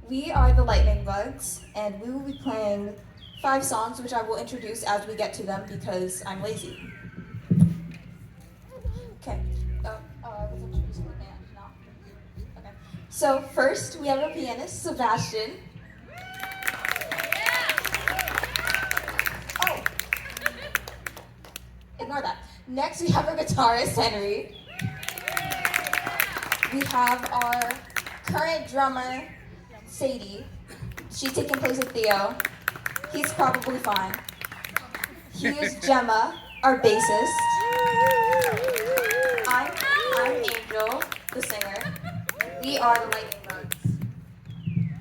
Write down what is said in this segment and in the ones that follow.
We are the Lightning Bugs, and we will be playing 5 songs, which I will introduce as we get to them because I'm lazy. Okay. I was introducing the band, not. Okay. So first, we have a pianist, Sebastian. Oh, ignore that. Next, we have our guitarist, Henry. We have our current drummer, Sadie. She's taking place with Theo. He's probably fine. Here's Gemma, our bassist. I'm Angel, the singer. We are the Lightning Bugs.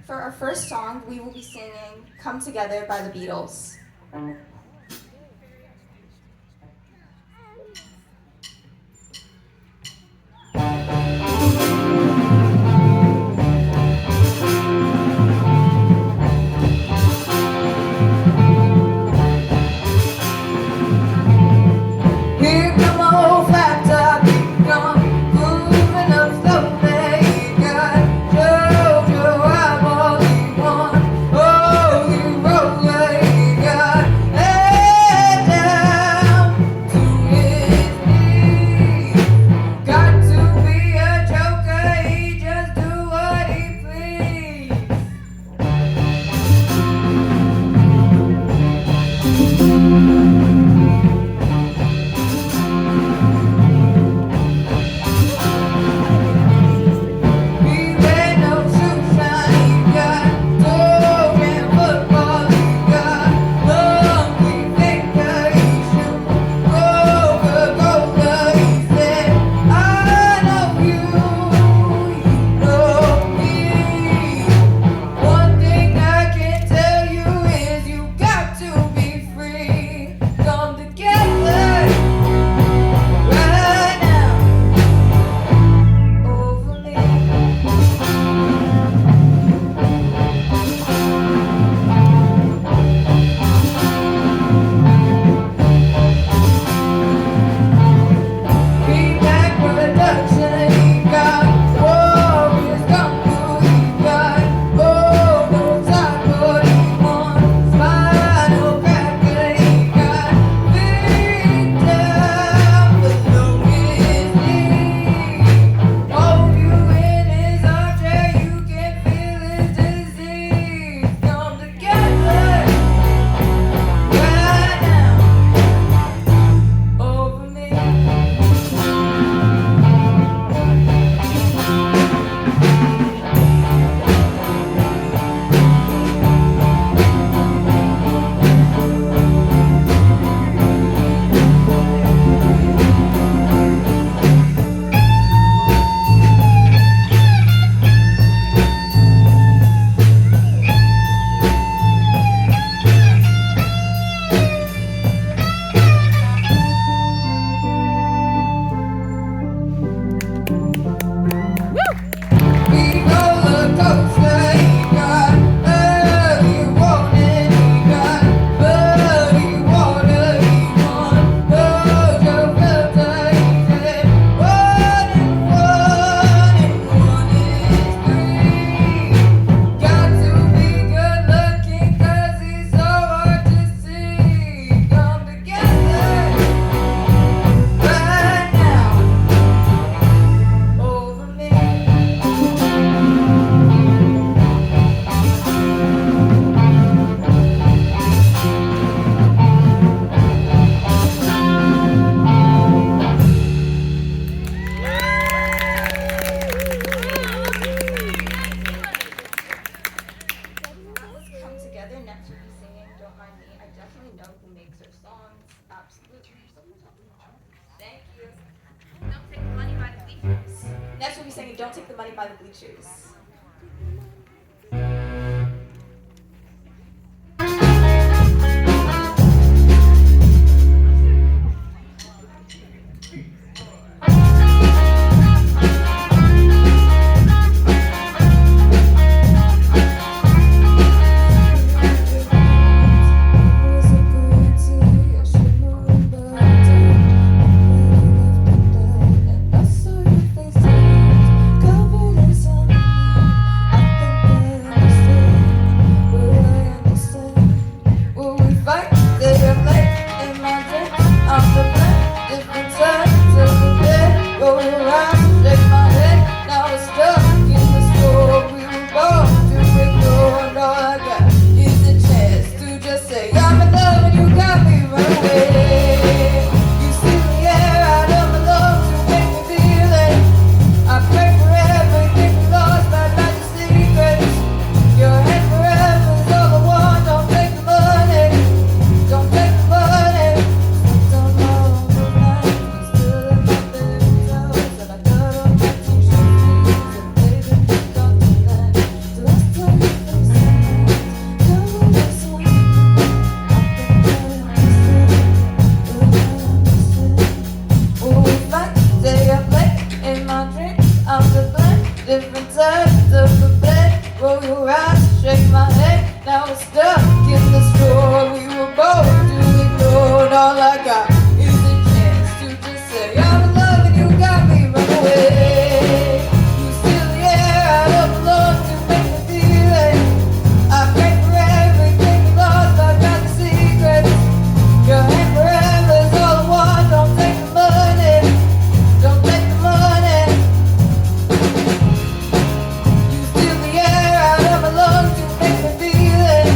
For our first song, we will be singing Come Together by the Beatles. Thank you. Don't take the money by the bleachers. Next we'll be singing Don't Take the Money by the Bleachers. you around to shake my head. Now we're stuck in the store we were both too ignored. All I got is a chance to just say I'm in love and you got me run away. You steal the air out of the lungs to make me feel it. I pray for everything you lost, I got the secrets. Your hand forever is all I want. Don't take the money, don't take the money. You steal the air out of my lungs to make me feel it.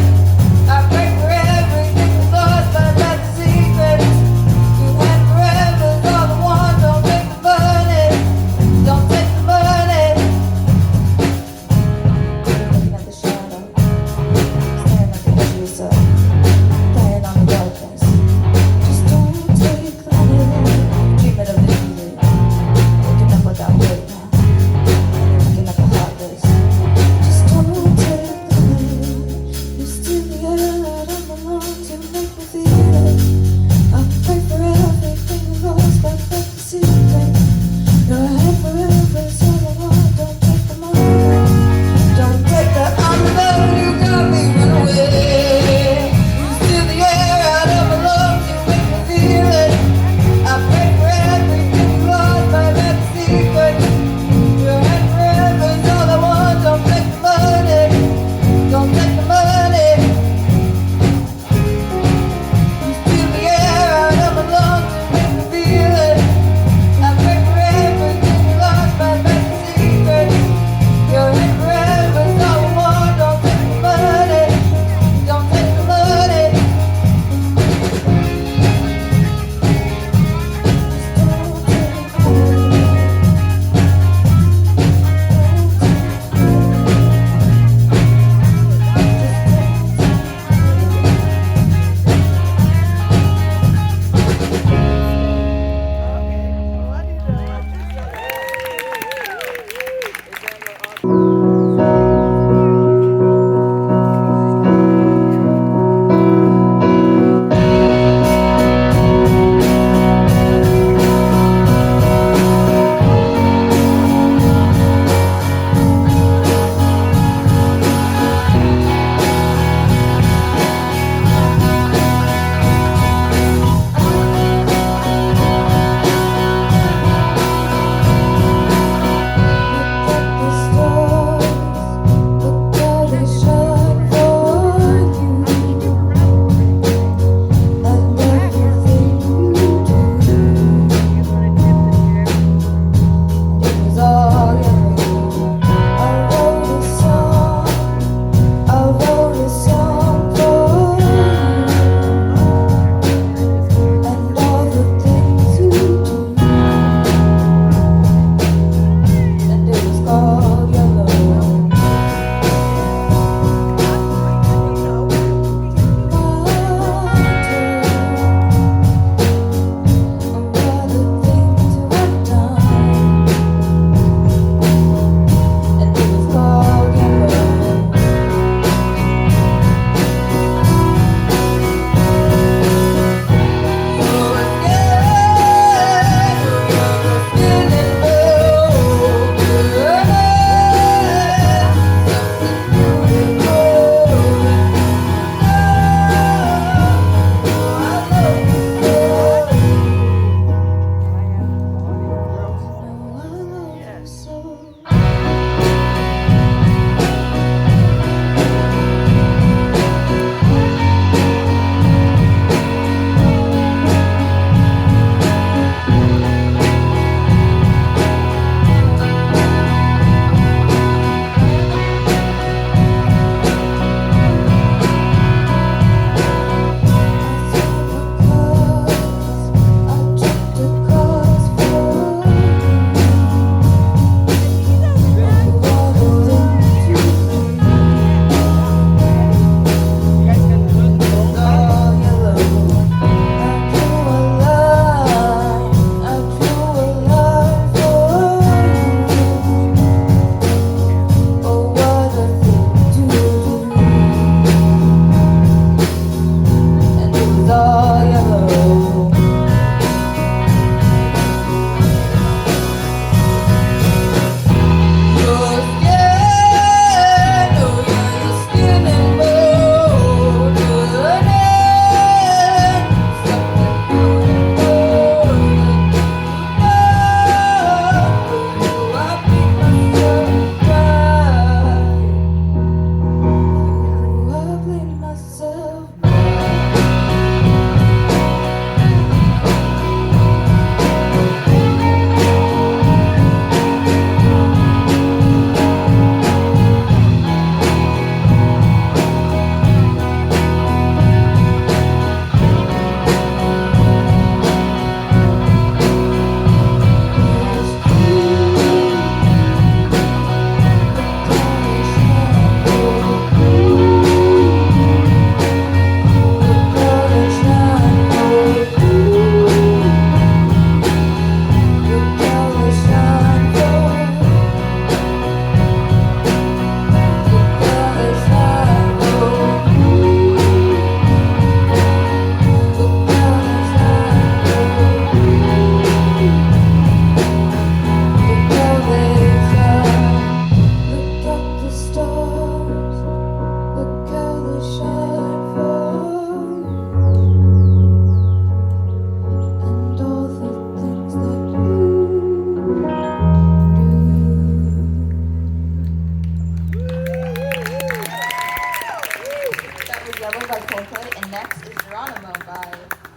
by Coldplay, and next is Geronimo by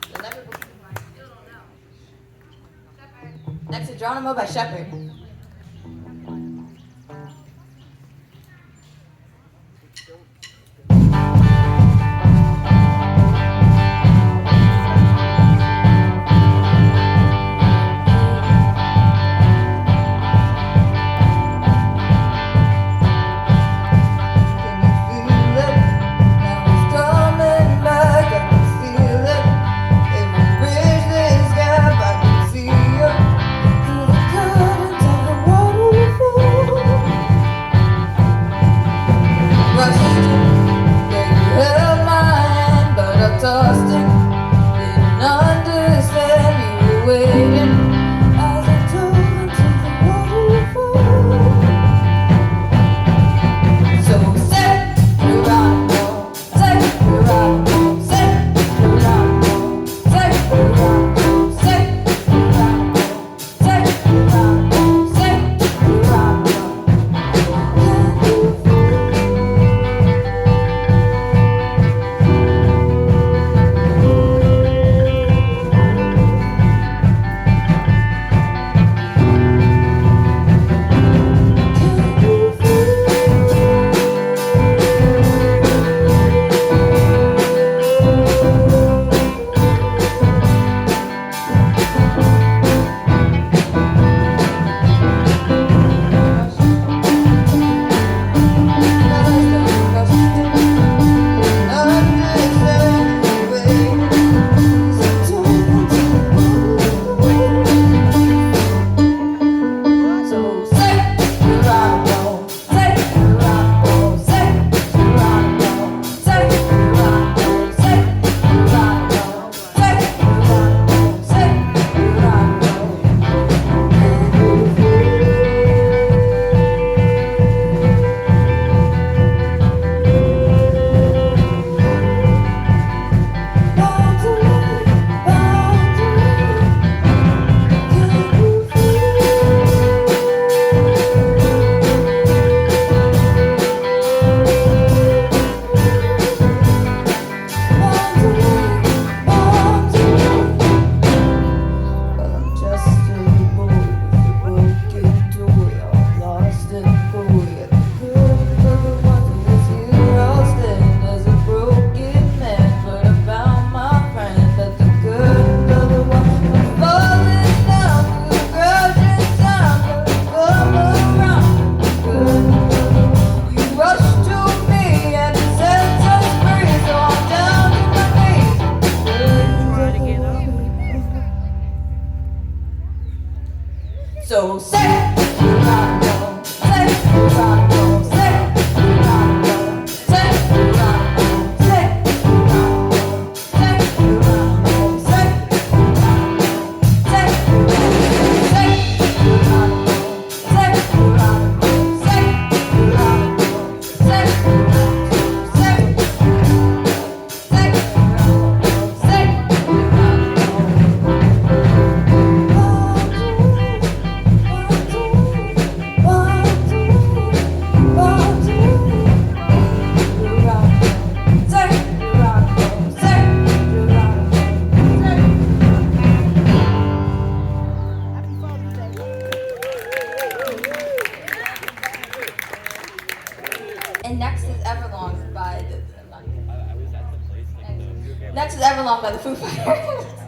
You'll Never Believe. Next is Geronimo by Shepherd. So say Geronimo, say Geronimo, say Geronimo, say Geronimo, say Geronimo, say Geronimo, say Geronimo, say Geronimo, say Geronimo, say Geronimo, say Geronimo, say And next is Everlong by the Foo Fighters.